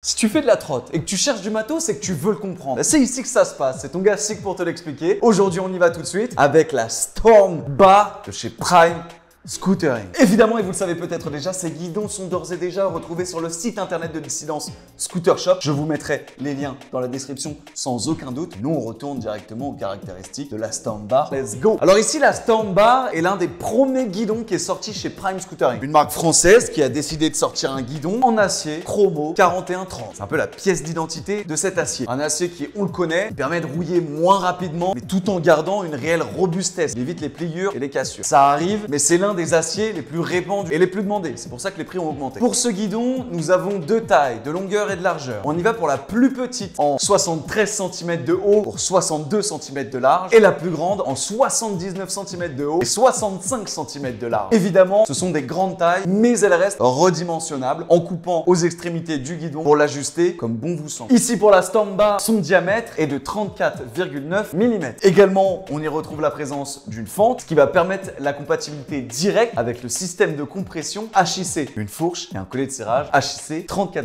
Si tu fais de la trotte et que tu cherches du matos, c'est que tu veux le comprendre. C'est ici que ça se passe, c'est ton gars Sig pour te l'expliquer. Aujourd'hui, on y va tout de suite avec la Storm Bar de chez Prime Scootering. Évidemment, et vous le savez peut-être déjà, ces guidons sont d'ores et déjà retrouvés sur le site internet de Dissidence Scooter Shop. Je vous mettrai les liens dans la description sans aucun doute. Nous, on retourne directement aux caractéristiques de la Storm Bar. Let's go! Alors ici, la Storm Bar est l'un des premiers guidons qui est sorti chez Prime Scootering. Une marque française qui a décidé de sortir un guidon en acier Chromo 4130. C'est un peu la pièce d'identité de cet acier. Un acier qui, on le connaît, permet de rouiller moins rapidement, mais tout en gardant une réelle robustesse. Il évite les pliures et les cassures. Ça arrive, mais c'est l'un des aciers les plus répandus et les plus demandés. C'est pour ça que les prix ont augmenté. Pour ce guidon, nous avons deux tailles, de longueur et de largeur. On y va pour la plus petite en 73 cm de haut pour 62 cm de large et la plus grande en 79 cm de haut et 65 cm de large. Évidemment, ce sont des grandes tailles, mais elles restent redimensionnables en coupant aux extrémités du guidon pour l'ajuster comme bon vous semble. Ici pour la Storm Bar, son diamètre est de 34,9 mm. Également, on y retrouve la présence d'une fente, ce qui va permettre la compatibilité directe avec le système de compression HIC, une fourche et un collet de serrage HIC 34,9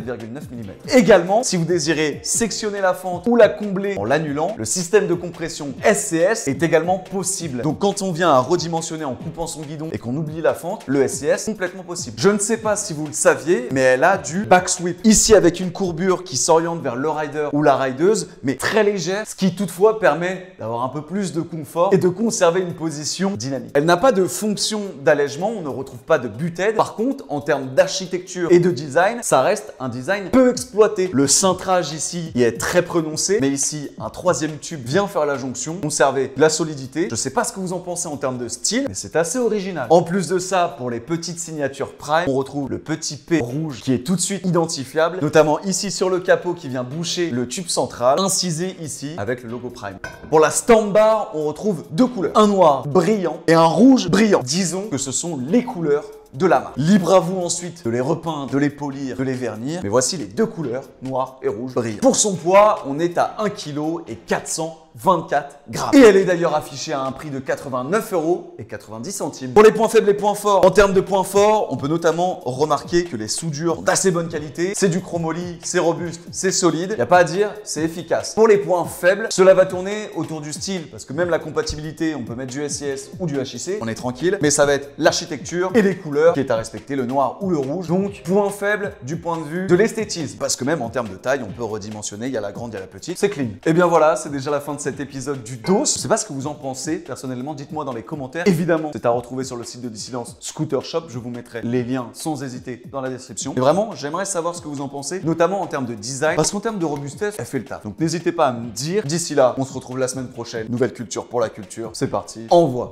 mm. Également, si vous désirez sectionner la fente ou la combler en l'annulant, le système de compression SCS est également possible. Donc quand on vient à redimensionner en coupant son guidon et qu'on oublie la fente, le SCS est complètement possible. Je ne sais pas si vous le saviez, mais elle a du back sweep. Ici avec une courbure qui s'oriente vers le rider ou la rideuse, mais très légère, ce qui toutefois permet d'avoir un peu plus de confort et de conserver une position dynamique. Elle n'a pas de fonction d'allègement, on ne retrouve pas de butte-aide. Par contre, en termes d'architecture et de design, ça reste un design peu exploité. Le cintrage ici y est très prononcé, mais ici, un troisième tube vient faire la jonction, conserver la solidité. Je ne sais pas ce que vous en pensez en termes de style, mais c'est assez original. En plus de ça, pour les petites signatures Prime, on retrouve le petit P rouge qui est tout de suite identifiable, notamment ici sur le capot qui vient boucher le tube central, incisé ici avec le logo Prime. Pour la Storm Bar, on retrouve deux couleurs, un noir brillant et un rouge brillant. Disons que ce sont les couleurs de la marque. Libre à vous ensuite de les repeindre, de les polir, de les vernir. Mais voici les deux couleurs, noir et rouge brillant. Pour son poids, on est à 1 kg et 424 grammes. Et elle est d'ailleurs affichée à un prix de 89,90 €. Pour les points faibles et points forts, en termes de points forts, on peut notamment remarquer que les soudures sont d'assez bonne qualité. C'est du chromoly, c'est robuste, c'est solide. Il n'y a pas à dire, c'est efficace. Pour les points faibles, cela va tourner autour du style, parce que même la compatibilité, on peut mettre du SCS ou du HIC, on est tranquille. Mais ça va être l'architecture et les couleurs qui est à respecter, le noir ou le rouge. Donc, point faible du point de vue de l'esthétisme. Parce que même en termes de taille, on peut redimensionner. Il y a la grande, il y a la petite. C'est clean. Et bien voilà, c'est déjà la fin de cet épisode du dos. Je sais pas ce que vous en pensez. Personnellement, dites-moi dans les commentaires. Évidemment, c'est à retrouver sur le site de Dissidence Scooter Shop. Je vous mettrai les liens sans hésiter dans la description. Et vraiment, j'aimerais savoir ce que vous en pensez, notamment en termes de design. Parce qu'en termes de robustesse, elle fait le taf. Donc n'hésitez pas à me dire. D'ici là, on se retrouve la semaine prochaine. Nouvelle culture pour la culture. C'est parti. Envoie.